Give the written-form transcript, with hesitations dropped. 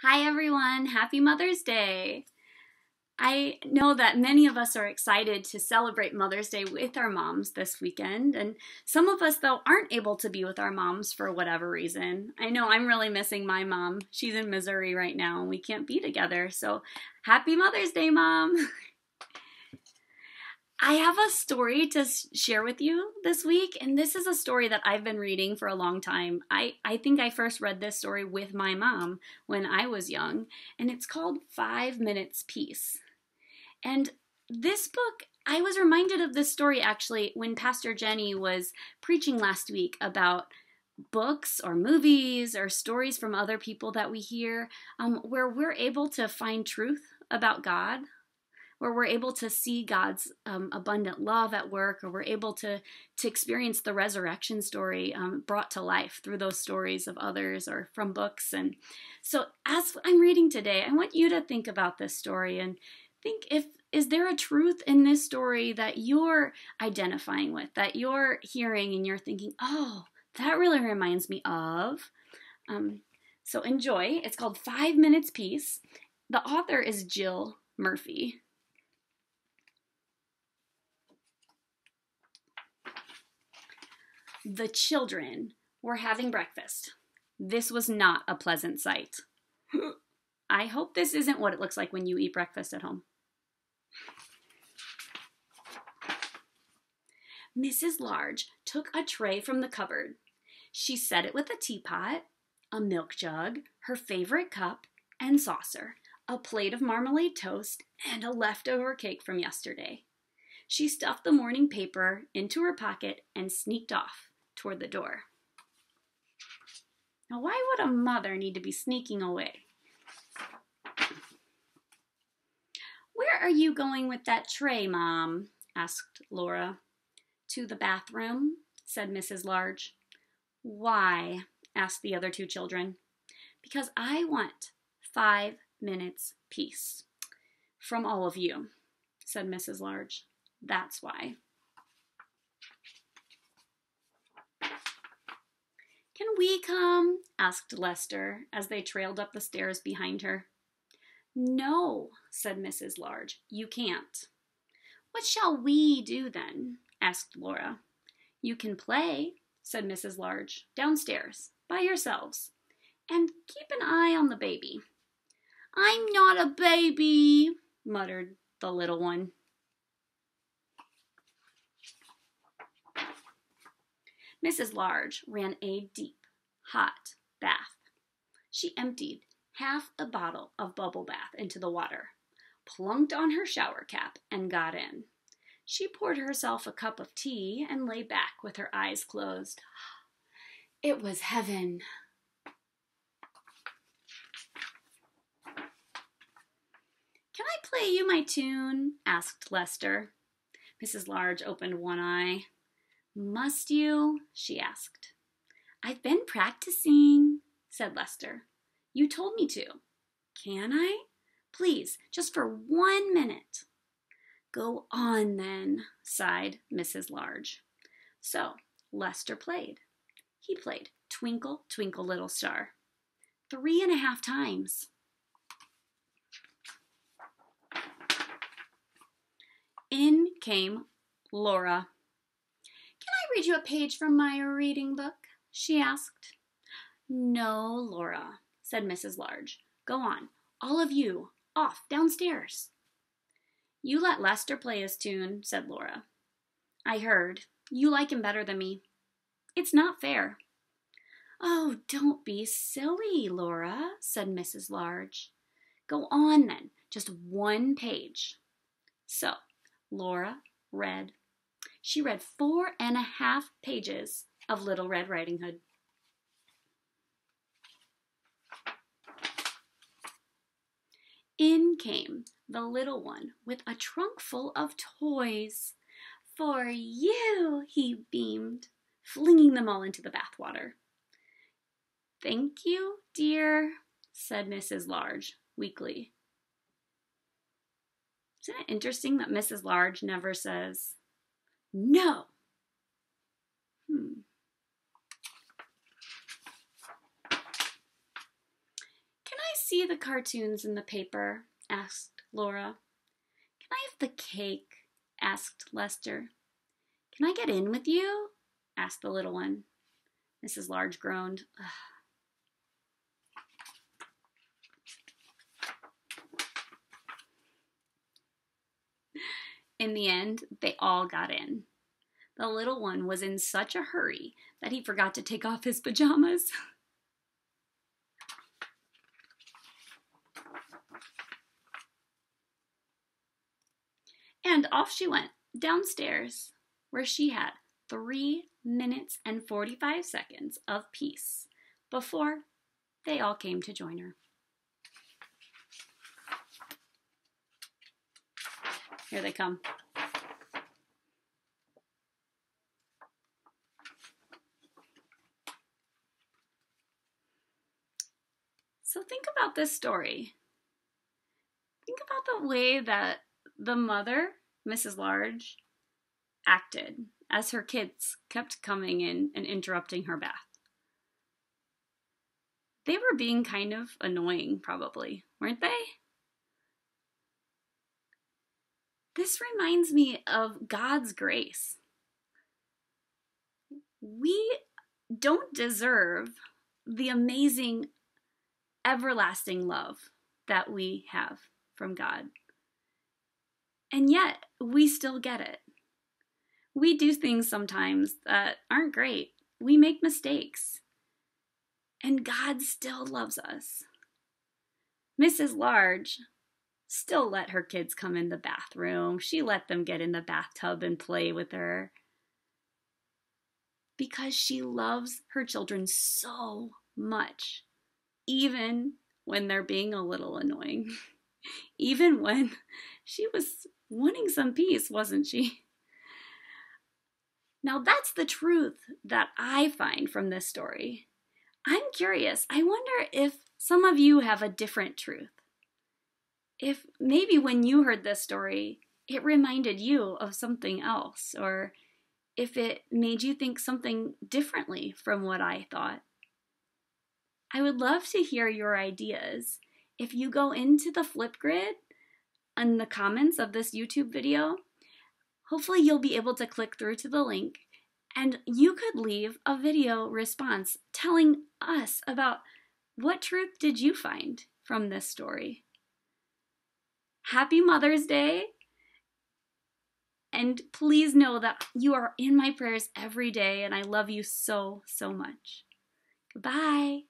Hi everyone, happy Mother's Day. I know that many of us are excited to celebrate Mother's Day with our moms this weekend, and some of us, though, aren't able to be with our moms for whatever reason. I know I'm really missing my mom. She's in Missouri right now, and we can't be together, so happy Mother's Day, Mom! I have a story to share with you this week, and this is a story that I've been reading for a long time. I think I first read this story with my mom when I was young, and it's called 5 Minutes Peace. And this book, I was reminded of this story actually when Pastor Jenny was preaching last week about books or movies or stories from other people that we hear where we're able to find truth about God, where we're able to see God's abundant love at work, or we're able to experience the resurrection story brought to life through those stories of others or from books. And so as I'm reading today, I want you to think about this story and think, is there a truth in this story that you're identifying with, that you're hearing and you're thinking, oh, that really reminds me of. So enjoy. It's called 5 Minutes Peace. The author is Jill Murphy. The children were having breakfast. This was not a pleasant sight. I hope this isn't what it looks like when you eat breakfast at home. Mrs. Large took a tray from the cupboard. She set it with a teapot, a milk jug, her favorite cup and saucer, a plate of marmalade toast, and a leftover cake from yesterday. She stuffed the morning paper into her pocket and sneaked off toward the door. Now, why would a mother need to be sneaking away? Where are you going with that tray, Mom? Asked Laura. To the bathroom, said Mrs. Large. Why? Asked the other two children. Because I want 5 minutes peace from all of you, said Mrs. Large. That's why. Can we come? Asked Lester as they trailed up the stairs behind her. No, said Mrs. Large, you can't. What shall we do then? Asked Laura. You can play, said Mrs. Large, downstairs, by yourselves, and keep an eye on the baby. I'm not a baby, muttered the little one. Mrs. Large ran a deep, hot bath. She emptied half a bottle of bubble bath into the water, plunked on her shower cap, and got in. She poured herself a cup of tea and lay back with her eyes closed. It was heaven. Can I play you my tune? Asked Lester. Mrs. Large opened one eye. Must you? She asked. I've been practicing, said Lester. You told me to. Can I? Please, just for 1 minute. Go on, then, sighed Mrs. Large. So Lester played. He played Twinkle, Twinkle, Little Star 3.5 times. In came Laura. Can I read you a page from my reading book? She asked. No, Laura, said Mrs. Large. Go on, all of you, off downstairs. You let Lester play his tune, said Laura. I heard. You like him better than me. It's not fair. Oh, don't be silly, Laura, said Mrs. Large. Go on, then, just 1 page. So, Laura read. She read 4.5 pages of Little Red Riding Hood. In came the little one with a trunk full of toys. For you, he beamed, flinging them all into the bathwater. Thank you, dear, said Mrs. Large weakly. Isn't it interesting that Mrs. Large never says no? Can I see the cartoons in the paper?" asked Laura. "Can I have the cake?" asked Lester. "Can I get in with you?" asked the little one. Mrs. Large groaned. "Ugh." In the end, they all got in. The little one was in such a hurry that he forgot to take off his pajamas. And off she went, downstairs, where she had 3 minutes and 45 seconds of peace before they all came to join her. Here they come. So think about this story. Think about the way that the mother, Mrs. Large, acted as her kids kept coming in and interrupting her bath. They were being kind of annoying, probably, weren't they? This reminds me of God's grace. We don't deserve the amazing, everlasting love that we have from God. And yet, we still get it. We do things sometimes that aren't great. We make mistakes. And God still loves us. Mrs. Large still let her kids come in the bathroom. She let them get in the bathtub and play with her. Because she loves her children so much. Even when they're being a little annoying. Even when she was wanting some peace, wasn't she? Now that's the truth that I find from this story. I'm curious. I wonder if some of you have a different truth. If maybe when you heard this story, it reminded you of something else, or if it made you think something differently from what I thought. I would love to hear your ideas. If you go into the Flipgrid in the comments of this YouTube video, hopefully you'll be able to click through to the link and you could leave a video response telling us about what truth did you find from this story. Happy Mother's Day, and please know that you are in my prayers every day, and I love you so, so much. Goodbye.